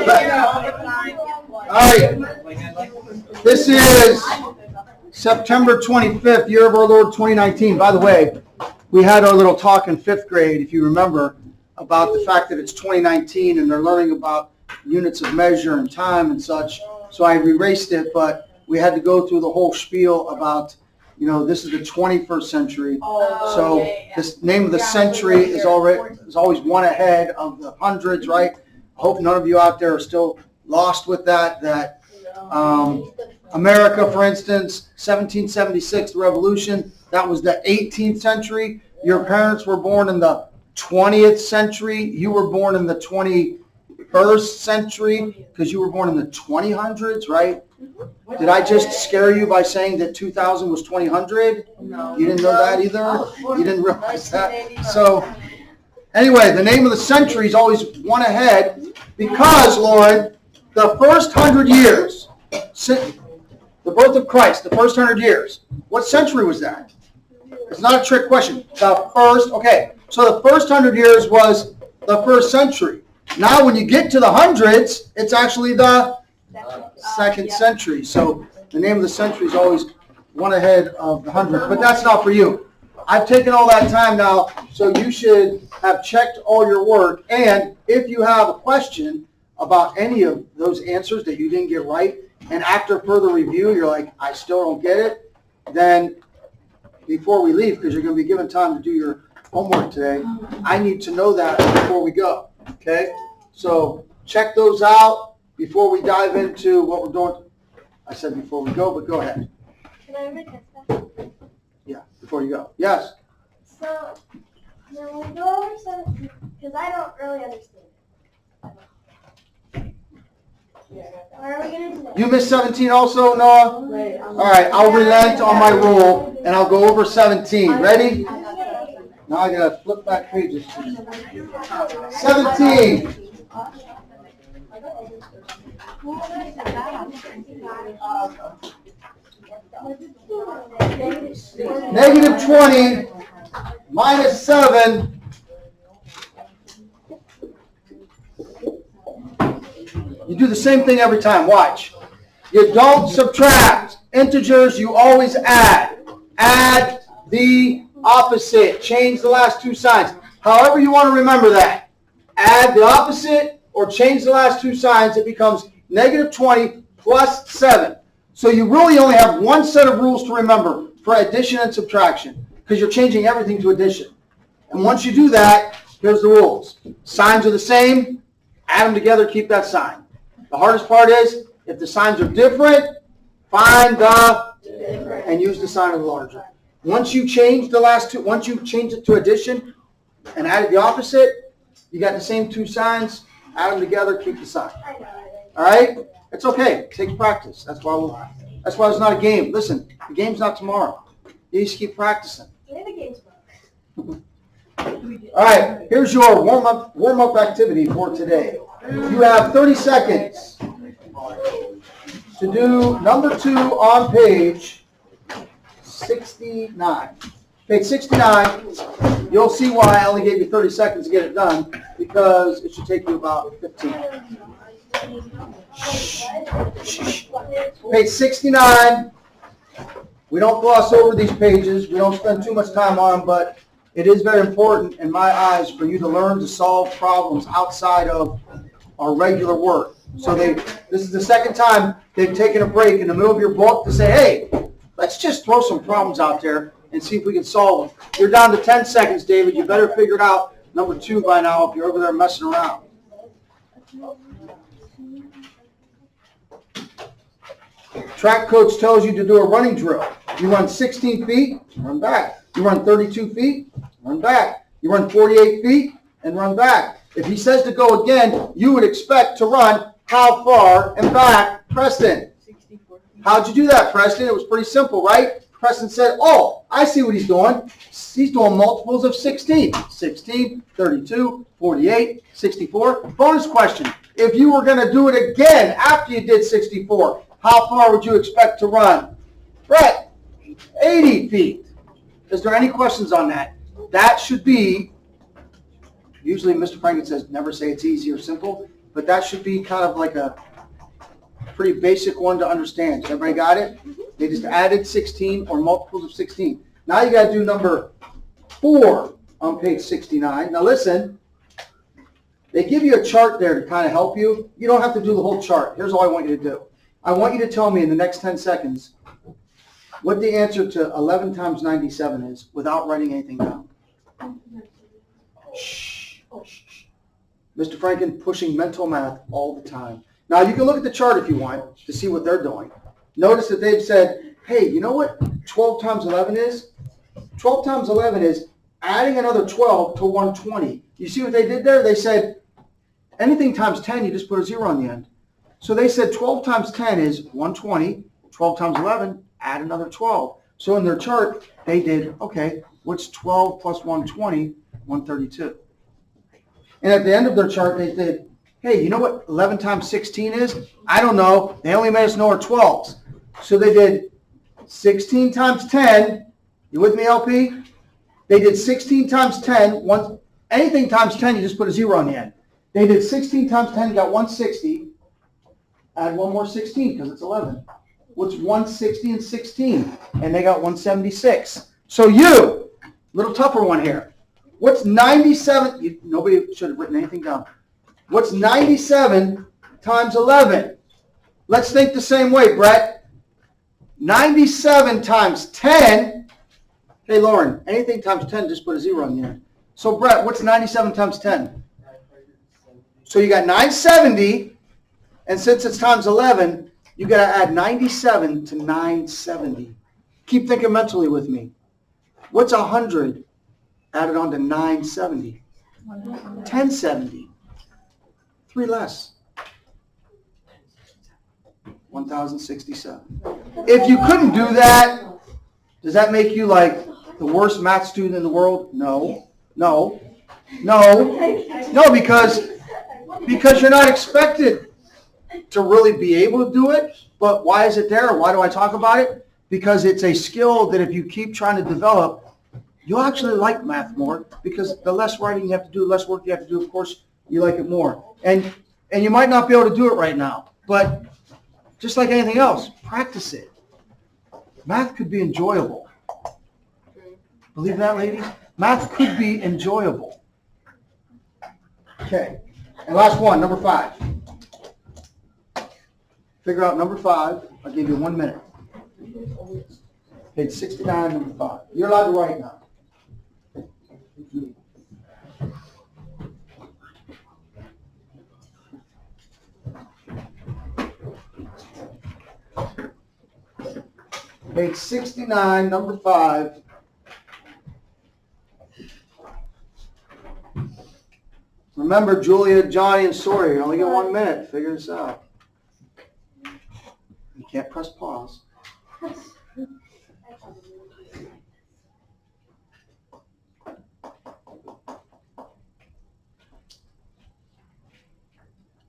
All right. This is September 25th, year of our Lord 2019. By the way, we had our little talk in 5th grade, if you remember, about the fact that it's 2019 and they're learning about units of measure and time and such. So I erased it, but we had to go through the whole spiel about, this is the 21st century. So this name of the century is always one ahead of the hundreds, right? I hope none of you out there are still lost with that America, for instance, 1776, the Revolution, that was the 18th century. Your parents were born in the 20th century. You were born in the 21st century because you were born in the 2000s, right? Did I just scare you by saying that 2000 was 2000? No. You didn't know that either? You didn't realize that? So anyway, the name of the century is always one ahead because, Lauren, the first 100 years, the birth of Christ, the first 100 years, what century was that? It's not a trick question. So the first 100 years was the first century. Now when you get to the hundreds, it's actually the second century. So the name of the century is always one ahead of the hundred. But that's not for you. I've taken all that time now, so you should have checked all your work. And if you have a question about any of those answers that you didn't get right, and after further review, you're like, I still don't get it, then before we leave, because you're going to be given time to do your homework today, I need to know that before we go, okay? So check those out before we dive into what we're doing. I said before we go, but go ahead. Can I make a step? Yeah, before you go. Yes? So, when we go over 17, because I don't really understand it. What are we going to do? You missed 17 also, Noah? Right. All right, I'll relent on my rule, and I'll go over 17. Ready? Now I got to flip back pages. 17. Negative 20 minus 7. You do the same thing every time. Watch. You don't subtract. Integers, you always add. Add the opposite. Change the last two signs. However you want to remember that. Add the opposite or change the last two signs. It becomes negative 20 plus 7. So you really only have one set of rules to remember for addition and subtraction because you're changing everything to addition. And once you do that, here's the rules. Signs are the same. Add them together, keep that sign. The hardest part is, if the signs are different, find the different and use the sign of the larger. Once you change the last two, once you change it to addition and added the opposite, you got the same two signs, add them together, keep the sign. All right? It's okay. It takes practice. That's why it's not a game. Listen, the game's not tomorrow. You just keep practicing. All right, here's your warm-up activity for today. You have 30 seconds to do number 2 on page 69. Page 69, you'll see why I only gave you 30 seconds to get it done, because it should take you about 15. Page 69, we don't gloss over these pages. We don't spend too much time on them, but it is very important in my eyes for you to learn to solve problems outside of our regular work. So this is the second time they've taken a break in the middle of your book to say, hey, let's just throw some problems out there and see if we can solve them. You're down to 10 seconds, David. You better figure it out number 2 by now if you're over there messing around. Track coach tells you to do a running drill. You run 16 feet, run back. You run 32 feet, run back. You run 48 feet and run back. If he says to go again, you would expect to run how far and back, Preston? 64 feet. How'd you do that, Preston? It was pretty simple, right? Preston said, oh, I see what he's doing. He's doing multiples of 16. 16, 32, 48, 64. Bonus question. If you were going to do it again after you did 64, how far would you expect to run? Brett, 80 feet. Is there any questions on that? That should be, usually Mr. Franklin says never say it's easy or simple, but that should be kind of like a pretty basic one to understand. Everybody got it? They just added 16 or multiples of 16. Now you got to do number 4 on page 69. Now listen, they give you a chart there to kind of help you. You don't have to do the whole chart. Here's all I want you to do. I want you to tell me in the next 10 seconds what the answer to 11 times 97 is without writing anything down. Shh. Mr. Franken pushing mental math all the time. Now you can look at the chart if you want to see what they're doing. Notice that they've said, hey, you know what 12 times 11 is? 12 times 11 is adding another 12 to 120. You see what they did there? They said anything times 10, you just put a 0 on the end. So they said 12 times 10 is 120. 12 times 11, add another 12. So in their chart, they did, okay, what's 12 plus 120? 132. And at the end of their chart, they said, hey, you know what 11 times 16 is? I don't know. They only made us know our 12s. So they did 16 times 10. You with me, LP? They did 16 times 10. Anything times 10, you just put a 0 on the end. They did 16 times 10, got 160. Add one more 16 because it's 11. What's 160 and 16? And they got 176. So you, little tougher one here. What's 97? Nobody should have written anything down. What's 97 times 11? Let's think the same way, Brett. 97 times 10. Hey, Lauren, anything times 10, just put a 0 on the end. So, Brett, what's 97 times 10? So you got 970, and since it's times 11, you got to add 97 to 970. Keep thinking mentally with me. What's 100 added on to 970? 1070. 3 less. 1,067. If you couldn't do that, does that make you like the worst math student in the world? No, because you're not expected to really be able to do it. But why is it there? Why do I talk about it? Because it's a skill that if you keep trying to develop, you'll actually like math more, because the less writing you have to do, the less work you have to do, of course, you like it more. And you might not be able to do it right now, but just like anything else, practice it. Math could be enjoyable. Believe that, ladies? Math could be enjoyable. Okay. And last one, number 5. Figure out number 5. I'll give you 1 minute. Page 69, number 5. You're allowed to write now. Page 69, number 5. Remember, Julia, Johnny, and Sawyer, you only get 1 minute to figure this out. You can't press pause.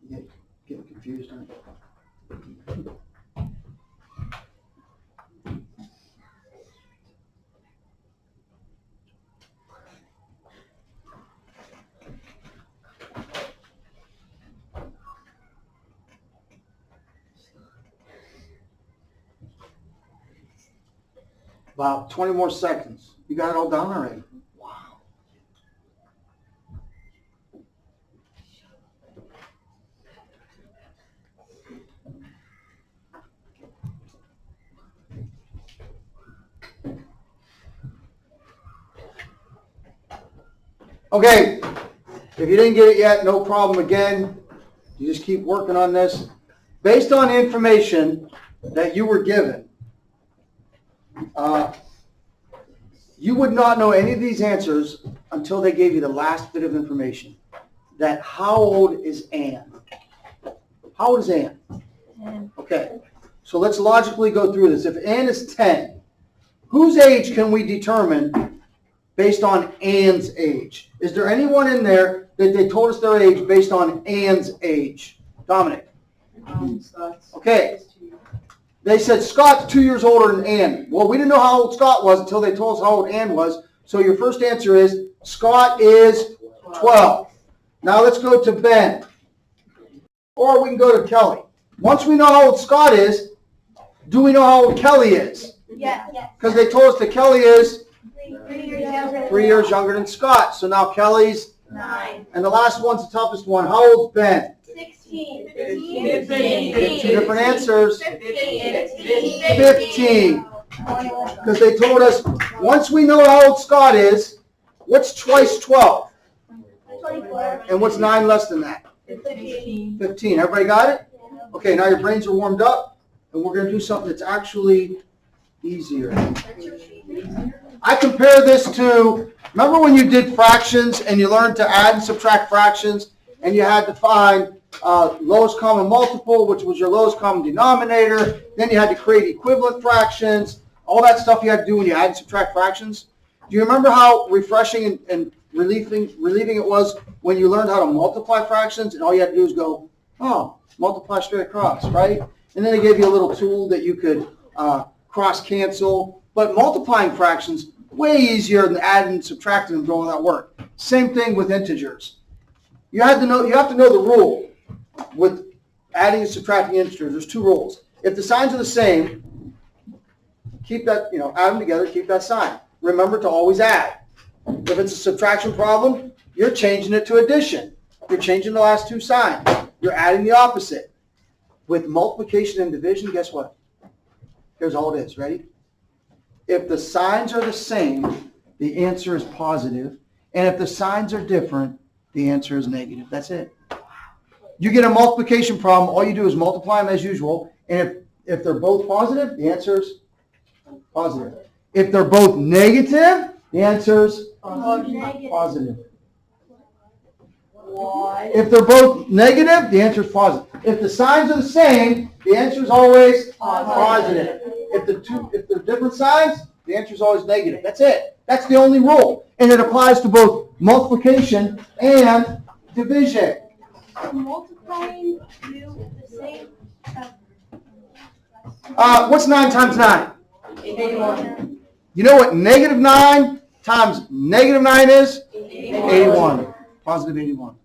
You getting confused, aren't you? About 20 more seconds. You got it all done already. Wow. Okay. If you didn't get it yet, no problem. Again, you just keep working on this. Based on information that you were given, you would not know any of these answers until they gave you the last bit of information. That how old is Anne? How old is Anne? 10. Okay, so let's logically go through this. If Anne is 10, whose age can we determine based on Anne's age? Is there anyone in there that they told us their age based on Anne's age? Dominic? Okay. They said Scott's 2 years older than Ann. Well, we didn't know how old Scott was until they told us how old Ann was. So your first answer is Scott is 12. Now let's go to Ben. or we can go to Kelly. Once we know how old Scott is, do we know how old Kelly is? Yes. Because they told us that Kelly is 3 years younger. 3 years younger than Scott. So now Kelly's, 9. and the last one's the toughest one. How old's Ben? 16. 2 different answers. 15. 15. Because they told us, once we know how old Scott is, what's twice 12? 24. And what's 9 less than that? 15. 15. Everybody got it? Okay, now your brains are warmed up, and we're going to do something that's actually easier. I compare this to, remember when you did fractions and you learned to add and subtract fractions, and you had to find lowest common multiple, which was your lowest common denominator. Then you had to create equivalent fractions, all that stuff you had to do when you add and subtract fractions. Do you remember how refreshing and relieving it was when you learned how to multiply fractions, and all you had to do is go, oh, multiply straight across, right? And then they gave you a little tool that you could cross cancel. But multiplying fractions, way easier than adding and subtracting and doing all that work. Same thing with integers. You have to know the rule with adding and subtracting integers. There's 2 rules. If the signs are the same, keep that, add them together, keep that sign. Remember to always add. If it's a subtraction problem, you're changing it to addition. You're changing the last 2 signs. You're adding the opposite. With multiplication and division, guess what? Here's all it is. Ready? If the signs are the same, the answer is positive. And if the signs are different, the answer is negative. That's it. You get a multiplication problem, all you do is multiply them as usual. And if they're both positive, the answer is positive. If they're both negative, the answer is positive. Why? If they're both negative, the answer is positive. If the signs are the same, the answer is always positive. If they're different signs, the answer is always negative. That's it. That's the only rule. And it applies to both multiplication and division. Multiplying do the same. What's 9 times 9? 81. You know what negative 9 times negative 9 is? 81. Positive 81.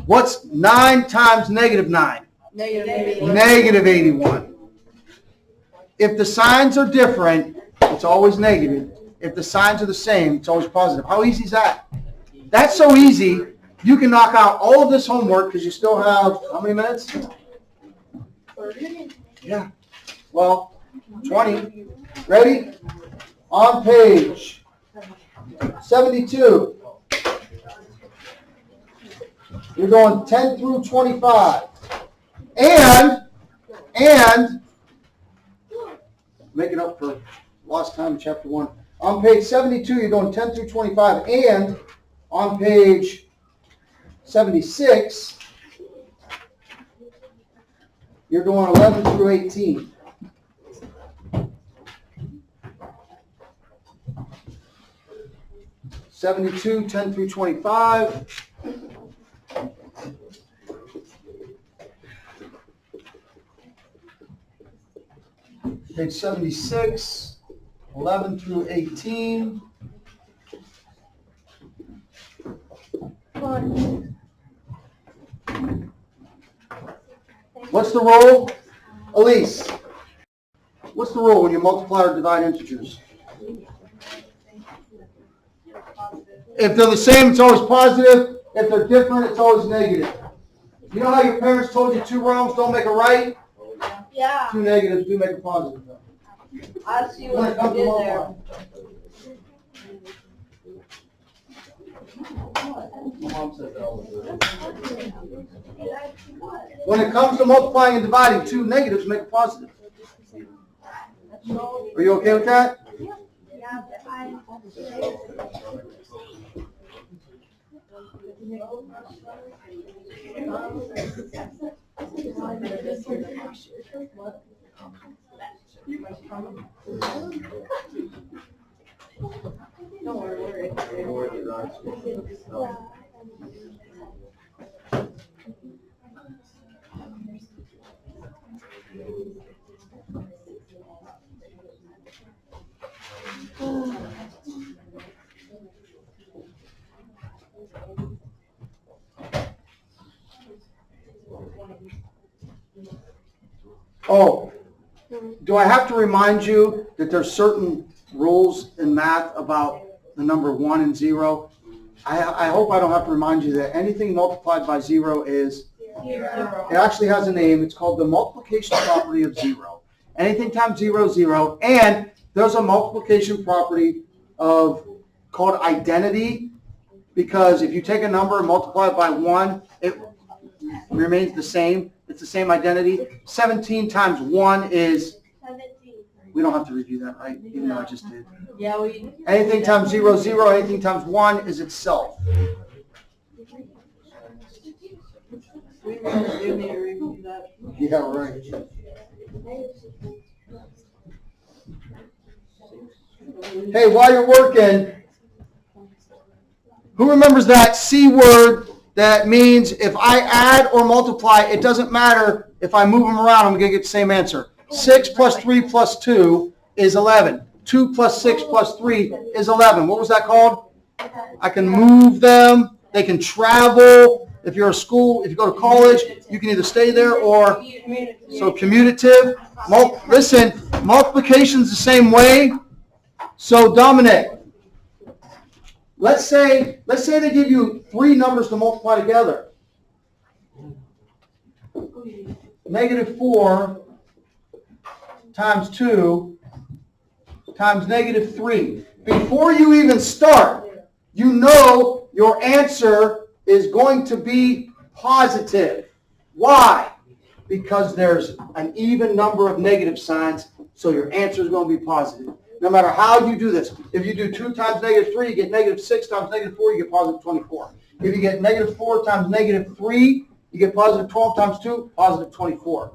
What's 9 times negative 9? Negative 81. If the signs are different, it's always negative. If the signs are the same, it's always positive. How easy is that? That's so easy, you can knock out all of this homework because you still have, how many minutes? 30. Yeah. Well, 20. Ready? On page 72. You're going 10 through 25. And making up for lost time in chapter 1. On page 72, you're going 10 through 25. And on page 76, you're going 11 through 18. '72, 10 through 25. Page 76, 11 through 18. What's the rule? Elise, what's the rule when you multiply or divide integers? If they're the same, it's always positive. If they're different, it's always negative. You know how your parents told you 2 wrongs don't make a right? Yeah. 2 negatives do make a positive. I see When it what comes you to did there. When it comes to multiplying and dividing, 2 negatives make a positive. Are you okay with that? Yeah, but I. Don't worry. Oh, do I have to remind you that there's certain rules in math about the number 1 and 0? I hope I don't have to remind you that anything multiplied by 0 is, it actually has a name. It's called the multiplication property of 0. Anything times 0 is 0. And there's a multiplication property called identity, because if you take a number and multiply it by 1, it remains the same. It's the same identity. 17 times 1 is, 17. we don't have to review that, right? Even though I just did. Yeah, we. Anything times 0 is 0. Anything times 1 is itself. We really do need to review that. Yeah, right. Hey, while you're working, who remembers that C word that means if I add or multiply, it doesn't matter if I move them around, I'm going to get the same answer. 6 plus 3 plus 2 is 11. 2 plus 6 plus 3 is 11. What was that called? I can move them. They can travel. If you're a school, if you go to college, you can either stay there or, so commutative. Listen, multiplication's the same way. So Dominic, let's say they give you 3 numbers to multiply together. -4 times 2 times -3. Before you even start, you know your answer is going to be positive. Why? Because there's an even number of negative signs, so your answer is going to be positive. No matter how you do this. If you do 2 times -3, you get -6 times -4, you get positive 24. If you get -4 times -3, you get positive 12 times 2, positive 24.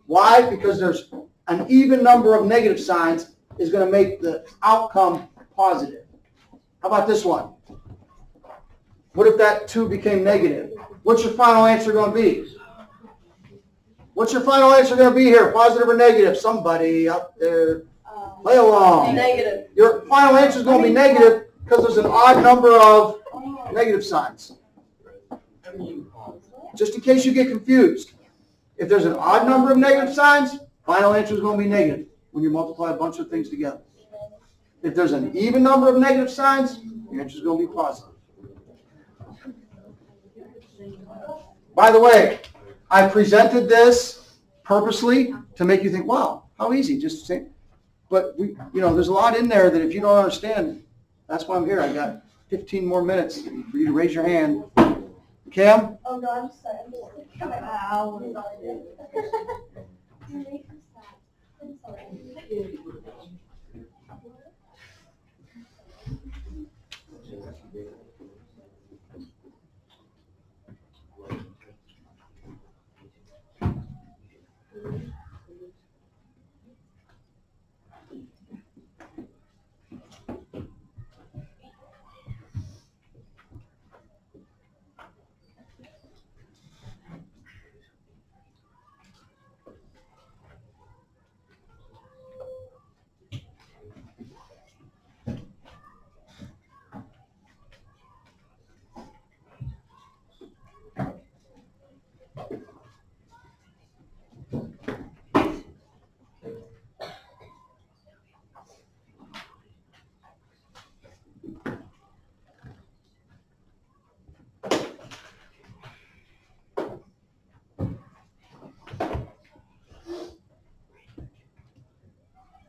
Why? Because there's an even number of negative signs is going to make the outcome positive. How about this one? What if that 2 became negative? What's your final answer going to be? What's your final answer going to be here? Positive or negative? Somebody up there, play along. Negative. Your final answer is going to be negative because there's an odd number of negative signs. Just in case you get confused. If there's an odd number of negative signs, final answer is going to be negative when you multiply a bunch of things together. If there's an even number of negative signs, your answer is going to be positive. By the way, I presented this purposely to make you think, wow, how easy, just say. But there's a lot in there that if you don't understand, that's why I'm here. I got 15 more minutes for you to raise your hand. Cam? Oh, no, I'm sorry. I'm sorry.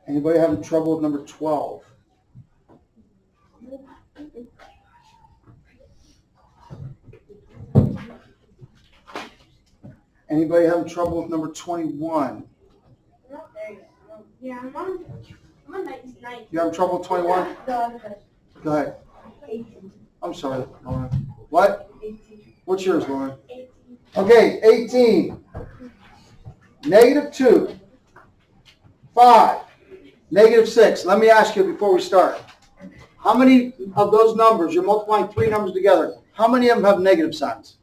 Anybody having trouble with number 12? Anybody having trouble with number 21? Not there yet. Yeah, I'm on 99. You having trouble with 21? No, Go ahead. 18. I'm sorry, Lauren. What? 18. What's yours, Lauren? 18. Okay, 18. -2. 5. -6. Let me ask you before we start. How many of those numbers, you're multiplying 3 numbers together, how many of them have negative signs?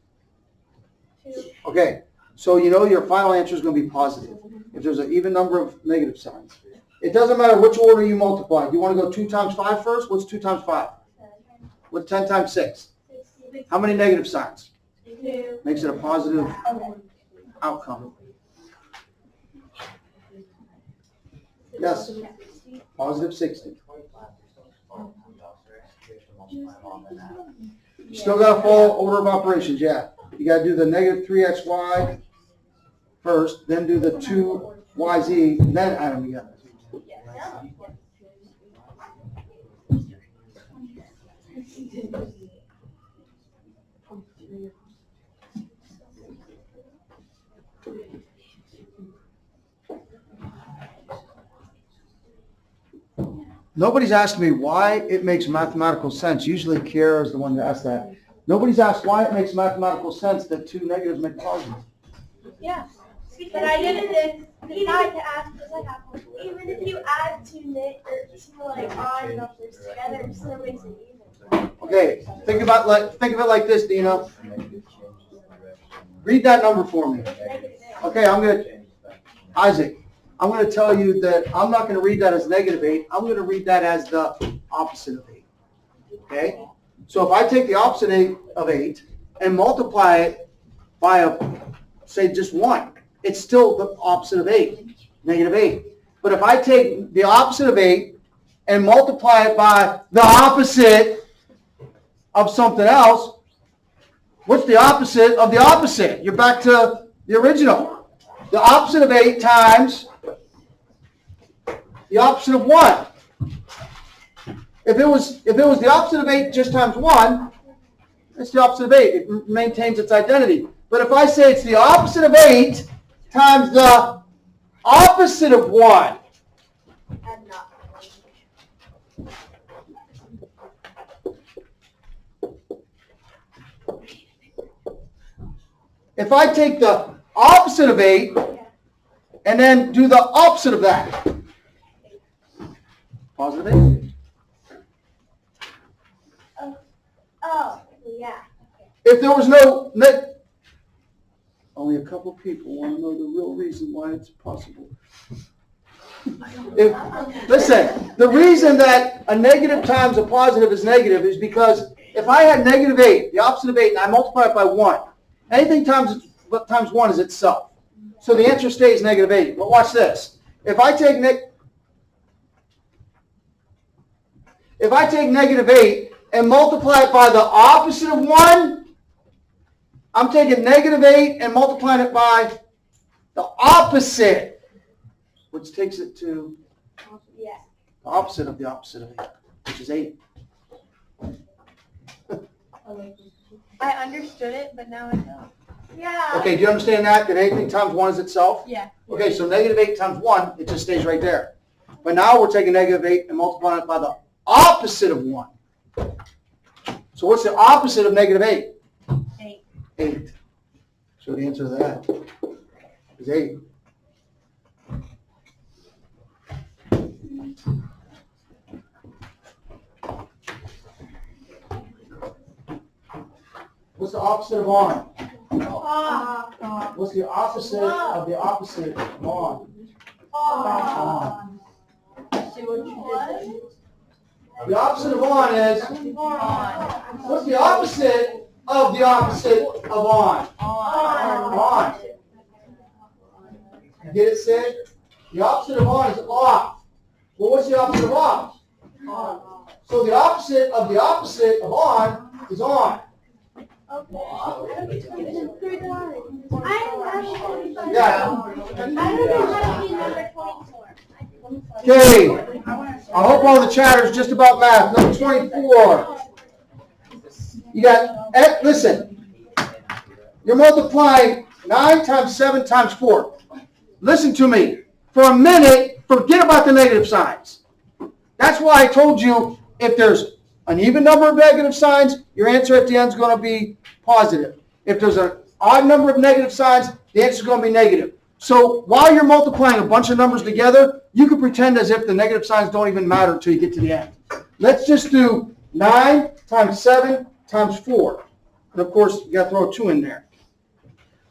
2. Okay, so you know your final answer is going to be positive if there's an even number of negative signs. It doesn't matter which order you multiply. You want to go 2 times 5 first? What's 2 times 5? What's 10 times 6? 60. How many negative signs? 2. Makes it a positive Okay. outcome. Yes. Positive 60. You still gotta follow order of operations, yeah. You gotta do the negative 3xy first, then do the 2yz, then add them together. Nobody's asked me why it makes mathematical sense. Usually Kiara is the one that asks that. Nobody's asked why it makes mathematical sense that two negatives make positive. Yeah. But I didn't decide to ask because I have one. Even if you add two odd numbers together, it still makes it even. Okay, think of it like this, Dina. Read that number for me. Okay, Isaac, I'm going to tell you that I'm not going to read that as negative 8. I'm going to read that as the opposite of 8. Okay? So if I take the opposite of 8 and multiply it by say just 1, it's still the opposite of 8, negative 8. But if I take the opposite of 8 and multiply it by the opposite of something else, what's the opposite of the opposite? You're back to the original. The opposite of 8 times the opposite of 1. If it was the opposite of 8 just times 1, it's the opposite of 8. It maintains its identity. But if I say it's the opposite of 8 times the opposite of 1, if I take the opposite of 8 and then do the opposite of that, positive 8. Oh, yeah. If there was no, only a couple people want to know the real reason why it's possible. Listen, the reason that a negative times a positive is negative is because if I had negative 8, the opposite of 8, and I multiply it by 1, anything times 1 is itself. So the answer stays negative 8. But watch this. If I take negative 8 and multiply it by the opposite of 1, I'm taking negative 8 and multiplying it by the opposite, which takes it to the opposite of 8, which is 8. I understood it, but now I don't. Yeah. Okay, do you understand that anything times 1 is itself? Yeah. Okay, so negative 8 times 1, it just stays right there. But now we're taking negative 8 and multiplying it by the opposite of 1. So what's the opposite of negative 8? 8. So the answer to that is 8. What's the opposite of on? What's the opposite of the opposite of on? On. The opposite of on is? What's the opposite of the opposite of on? On. You get it, Sid? The opposite of on is off. Well, what's the opposite of off? So the opposite of on is on. Yeah. Okay. I hope all the chatter is just about math. Number 24. You got, listen, you're multiplying 9 times 7 times 4. Listen to me. For a minute, forget about the negative signs. That's why I told you if there's an even number of negative signs, your answer at the end is going to be positive. If there's an odd number of negative signs, the answer is going to be negative. So while you're multiplying a bunch of numbers together, you can pretend as if the negative signs don't even matter until you get to the end. Let's just do 9 times 7 times 4. And of course, you got to throw a 2 in there.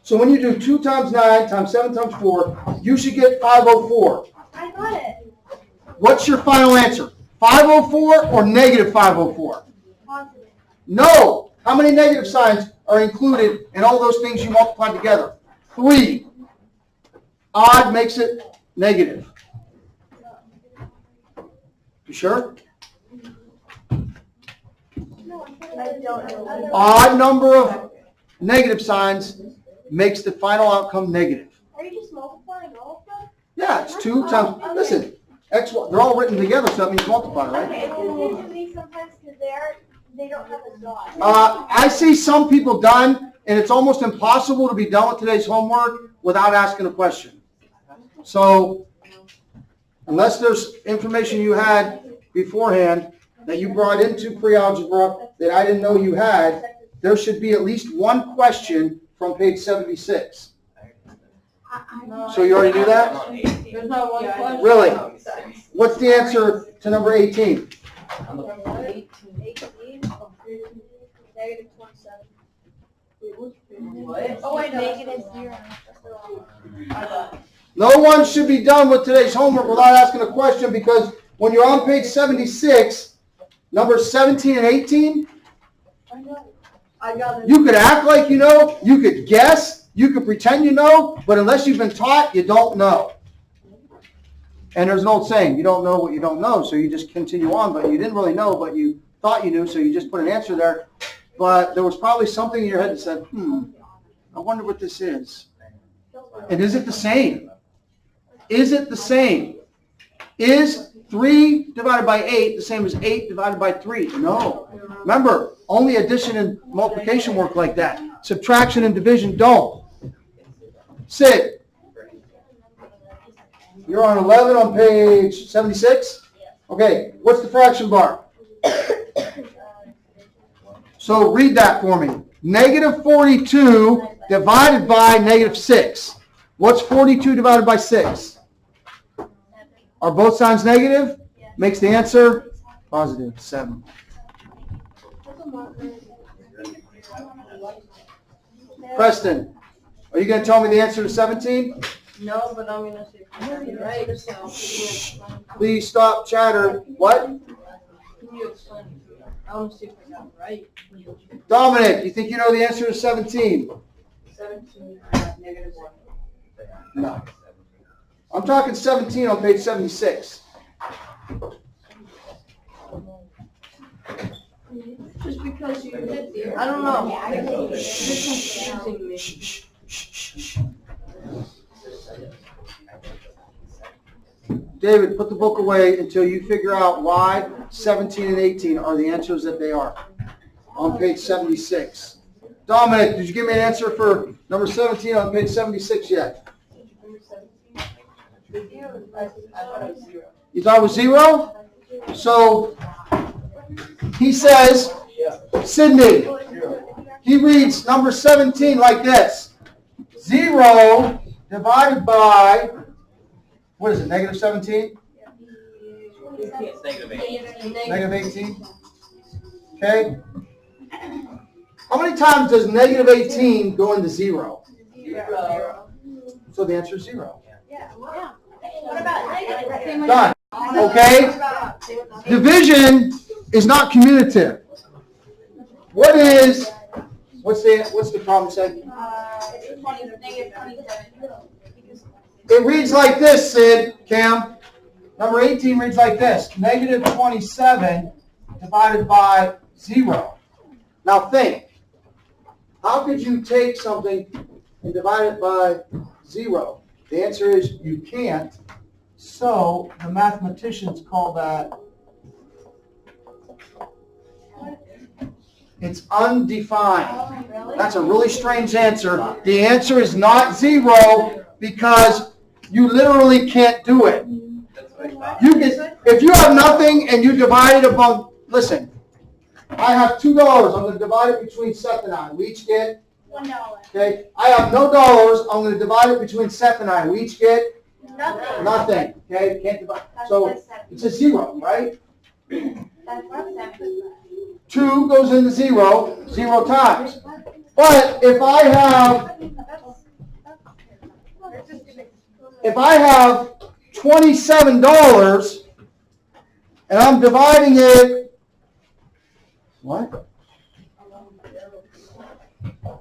So when you do 2 times 9 times 7 times 4, you should get 504. I got it. What's your final answer? 504 or negative 504? Positive. No. How many negative signs are included in all those things you multiply together? 3. Odd makes it negative. You sure? I don't know. Odd number of negative signs makes the final outcome negative. Are you just multiplying all of them? Yeah, it's 2 times, listen, X, they're all written together, so that means multiply, right? Okay, it's confusing to me sometimes because they don't have a dot. I see some people done, and it's almost impossible to be done with today's homework without asking a question. So, unless there's information you had beforehand that you brought into pre-algebra that I didn't know you had, there should be at least one question from page 76. So you already knew that? There's not one question. Really? What's the answer to number 18? Negative 27. What? Oh, wait, no. Negative 0. No one should be done with today's homework without asking a question, because when you're on page 76, numbers 17 and 18, I got it. you could act like you know, you could guess, you could pretend you know, but unless you've been taught, you don't know. And there's an old saying, you don't know what you don't know, so you just continue on, but you didn't really know, but you thought you knew, so you just put an answer there. But there was probably something in your head that said, I wonder what this is. And is it the same? Is it the same? Is 3 divided by 8 the same as 8 divided by 3? No. Remember, only addition and multiplication work like that. Subtraction and division don't. Sid, you're on 11 on page 76? Okay, what's the fraction bar? So read that for me. Negative 42 divided by negative 6. What's 42 divided by 6? Are both signs negative? Makes the answer positive, 7. Preston, are you going to tell me the answer to 17? No, but I'm gonna see if I got it right. So. Please stop chatter. What? Can you explain it to me? I want to see if I got it right. Dominic, you think you know the answer to 17? 17, negative 1. No. I'm talking 17 on page 76. Just because you hit the, I don't know. It's confusing me. Shh, shh, shh, shh. David, put the book away until you figure out why 17 and 18 are the answers that they are on page 76. Dominic, did you give me an answer for number 17 on page 76 yet? You thought it was 0? So he says, Sydney, he reads number 17 like this. 0 divided by, what is it, negative 17? Negative 18? Okay. How many times does negative 18 go into 0? 0. So the answer is 0. What about negative? Done. Okay. Division is not commutative. What's the problem say? Negative 27. It reads like this, Sid, Cam. Number 18 reads like this. Negative 27 divided by 0. Now think. How could you take something and divide it by 0? The answer is you can't. So the mathematicians call that, it's undefined. That's a really strange answer. The answer is not 0 because you literally can't do it. You can, if you have nothing and you divide it among, listen, I have $2. I'm going to divide it between Seth and I. We each get $1. Okay, I have no dollars. I'm going to divide it between Seth and I. We each get Nothing. nothing. Okay, can't divide. So it's a 0, right? That's 2 goes into 0, 0 times. But if I have $27 and I'm dividing it, what?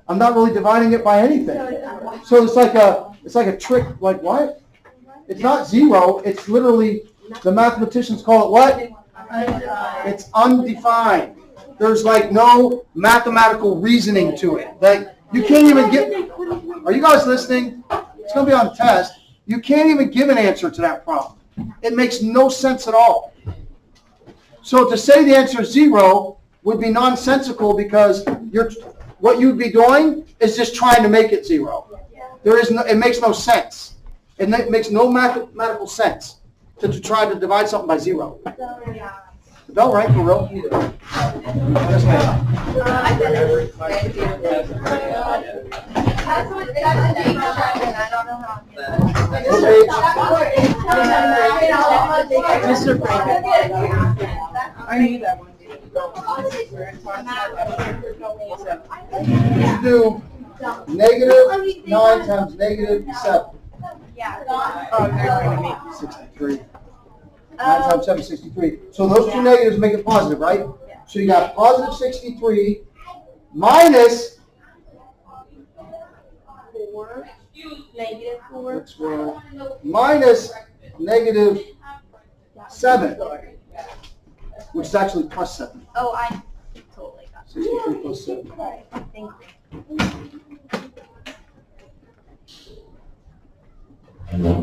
I'm not really dividing it by anything. So it's like a trick, like what? It's not 0, it's literally The mathematicians call it what? It's undefined. There's like no mathematical reasoning to it. Like you can't even get. Are you guys listening? It's going to be on the test. You can't even give an answer to that problem. It makes no sense at all. So to say the answer is 0 would be nonsensical because what you'd be doing is just trying to make it 0. It makes no sense. It makes no mathematical sense to try to divide something by 0. The bell rang for real? Yes, ma'am. Mr. Frank. I knew that one. You do negative 9 times negative 7. Oh, they're going to make 63. 9 times 7 is 63. So those two negatives make it positive, right? So you got positive 63 minus -4. minus negative 7, which is actually plus 7. Oh, I totally got 63 plus 7. it. Thank you.